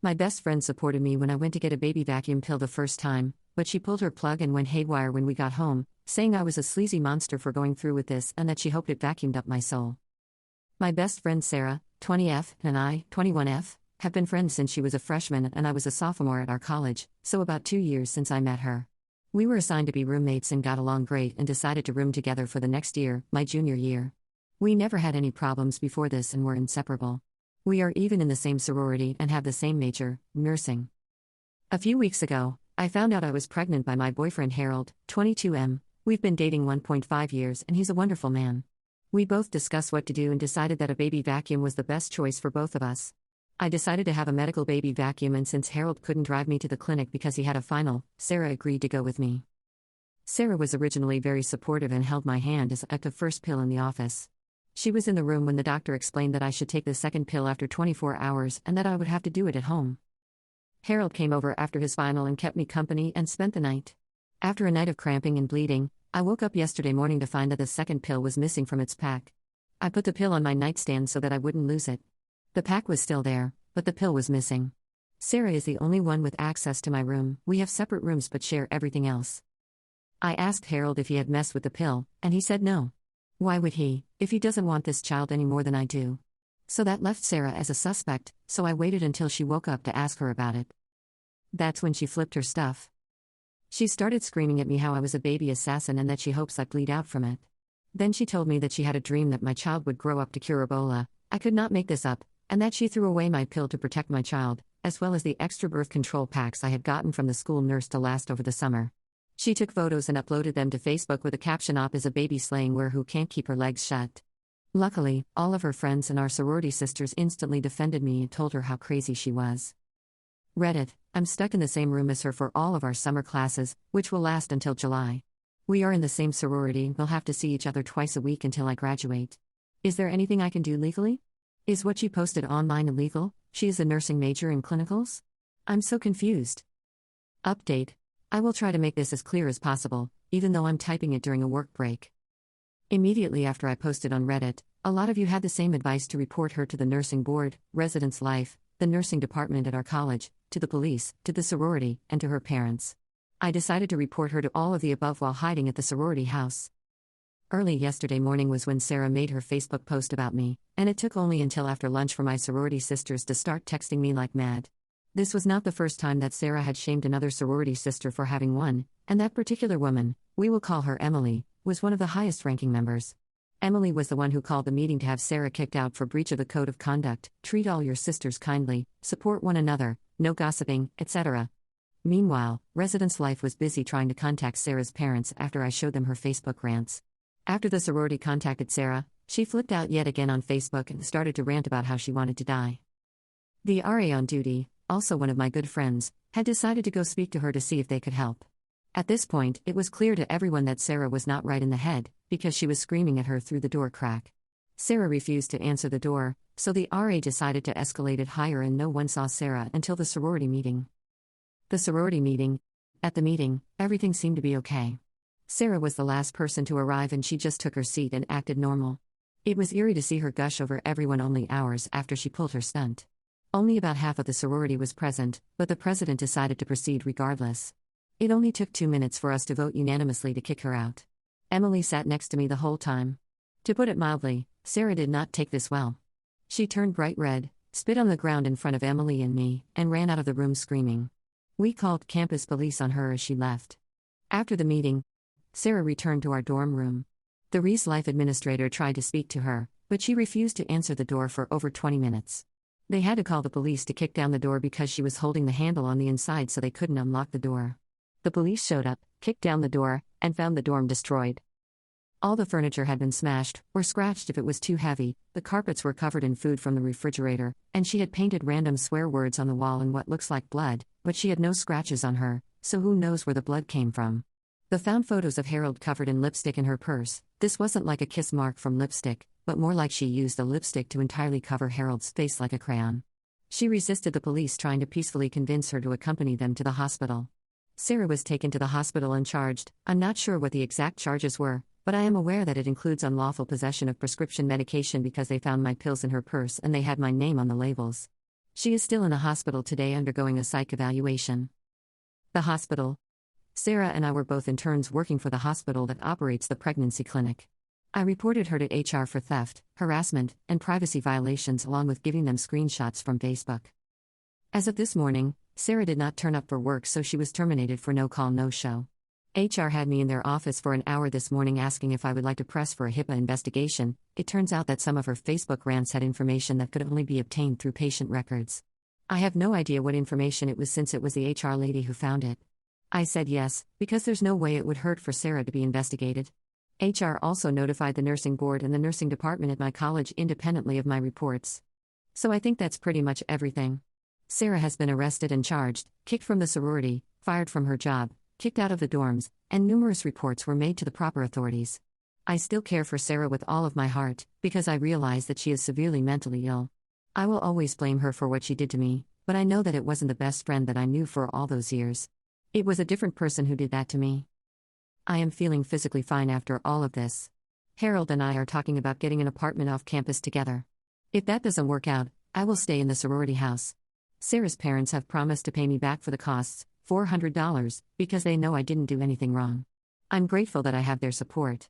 My best friend supported me when I went to get a baby vacuum pill the first time, but she pulled her plug and went haywire when we got home, saying I was a sleazy monster for going through with this and that she hoped it vacuumed up my soul. My best friend Sarah, 20F, and I, 21F, have been friends since she was a freshman and I was a sophomore at our college, so about 2 years since I met her. We were assigned to be roommates and got along great and decided to room together for the next year, my junior year. We never had any problems before this and were inseparable. We are even in the same sorority and have the same major, nursing. A few weeks ago, I found out I was pregnant by my boyfriend Harold, 22M. We've been dating 1.5 years and he's a wonderful man. We both discussed what to do and decided that a baby vacuum was the best choice for both of us. I decided to have a medical baby vacuum, and since Harold couldn't drive me to the clinic because he had a final, Sarah agreed to go with me. Sarah was originally very supportive and held my hand as I took the first pill in the office. She was in the room when the doctor explained that I should take the second pill after 24 hours and that I would have to do it at home. Harold came over after his final and kept me company and spent the night. After a night of cramping and bleeding, I woke up yesterday morning to find that the second pill was missing from its pack. I put the pill on my nightstand so that I wouldn't lose it. The pack was still there, but the pill was missing. Sarah is the only one with access to my room. We have separate rooms but share everything else. I asked Harold if he had messed with the pill, and he said no. Why would he, if he doesn't want this child any more than I do? So that left Sarah as a suspect, so I waited until she woke up to ask her about it. That's when she flipped her stuff. She started screaming at me how I was a baby assassin and that she hopes I bleed out from it. Then she told me that she had a dream that my child would grow up to cure Ebola. I could not make this up, and that she threw away my pill to protect my child, as well as the extra birth control packs I had gotten from the school nurse to last over the summer. She took photos and uploaded them to Facebook with a caption "Op is a baby slaying where who can't keep her legs shut." Luckily, all of her friends and our sorority sisters instantly defended me and told her how crazy she was. Reddit: I'm stuck in the same room as her for all of our summer classes, which will last until July. We are in the same sorority, we'll have to see each other twice a week until I graduate. Is there anything I can do legally? Is what she posted online illegal? She is a nursing major in clinicals? I'm so confused. Update: I will try to make this as clear as possible, even though I'm typing it during a work break. Immediately after I posted on Reddit, a lot of you had the same advice to report her to the nursing board, residence life, the nursing department at our college, to the police, to the sorority, and to her parents. I decided to report her to all of the above while hiding at the sorority house. Early yesterday morning was when Sarah made her Facebook post about me, and it took only until after lunch for my sorority sisters to start texting me like mad. This was not the first time that Sarah had shamed another sorority sister for having one, and that particular woman, we will call her Emily, was one of the highest-ranking members. Emily was the one who called the meeting to have Sarah kicked out for breach of the code of conduct, treat all your sisters kindly, support one another, no gossiping, etc. Meanwhile, Residence Life was busy trying to contact Sarah's parents after I showed them her Facebook rants. After the sorority contacted Sarah, she flipped out yet again on Facebook and started to rant about how she wanted to die. The RA on duty, also one of my good friends, had decided to go speak to her to see if they could help. At this point, it was clear to everyone that Sarah was not right in the head, because she was screaming at her through the door crack. Sarah refused to answer the door, so the RA decided to escalate it higher, and no one saw Sarah until the sorority meeting. The sorority meeting. At the meeting, everything seemed to be okay. Sarah was the last person to arrive and she just took her seat and acted normal. It was eerie to see her gush over everyone only hours after she pulled her stunt. Only about half of the sorority was present, but the president decided to proceed regardless. It only took 2 minutes for us to vote unanimously to kick her out. Emily sat next to me the whole time. To put it mildly, Sarah did not take this well. She turned bright red, spit on the ground in front of Emily and me, and ran out of the room screaming. We called campus police on her as she left. After the meeting, Sarah returned to our dorm room. The Reese Life administrator tried to speak to her, but she refused to answer the door for over 20 minutes. They had to call the police to kick down the door because she was holding the handle on the inside so they couldn't unlock the door. The police showed up, kicked down the door, and found the dorm destroyed. All the furniture had been smashed, or scratched if it was too heavy, the carpets were covered in food from the refrigerator, and she had painted random swear words on the wall in what looks like blood, but she had no scratches on her, so who knows where the blood came from. They found photos of Harold covered in lipstick in her purse. This wasn't like a kiss mark from lipstick, but more like she used the lipstick to entirely cover Harold's face like a crayon. She resisted the police trying to peacefully convince her to accompany them to the hospital. Sarah was taken to the hospital and charged. I'm not sure what the exact charges were, but I am aware that it includes unlawful possession of prescription medication because they found my pills in her purse and they had my name on the labels. She is still in the hospital today undergoing a psych evaluation. The hospital. Sarah and I were both interns working for the hospital that operates the pregnancy clinic. I reported her to HR for theft, harassment, and privacy violations, along with giving them screenshots from Facebook. As of this morning, Sarah did not turn up for work, so she was terminated for no call, no show. HR had me in their office for an hour this morning asking if I would like to press for a HIPAA investigation. It turns out that some of her Facebook rants had information that could only be obtained through patient records. I have no idea what information it was, since it was the HR lady who found it. I said yes, because there's no way it would hurt for Sarah to be investigated. HR also notified the nursing board and the nursing department at my college independently of my reports. So I think that's pretty much everything. Sarah has been arrested and charged, kicked from the sorority, fired from her job, kicked out of the dorms, and numerous reports were made to the proper authorities. I still care for Sarah with all of my heart, because I realize that she is severely mentally ill. I will always blame her for what she did to me, but I know that it wasn't the best friend that I knew for all those years. It was a different person who did that to me. I am feeling physically fine after all of this. Harold and I are talking about getting an apartment off campus together. If that doesn't work out, I will stay in the sorority house. Sarah's parents have promised to pay me back for the costs, $400, because they know I didn't do anything wrong. I'm grateful that I have their support.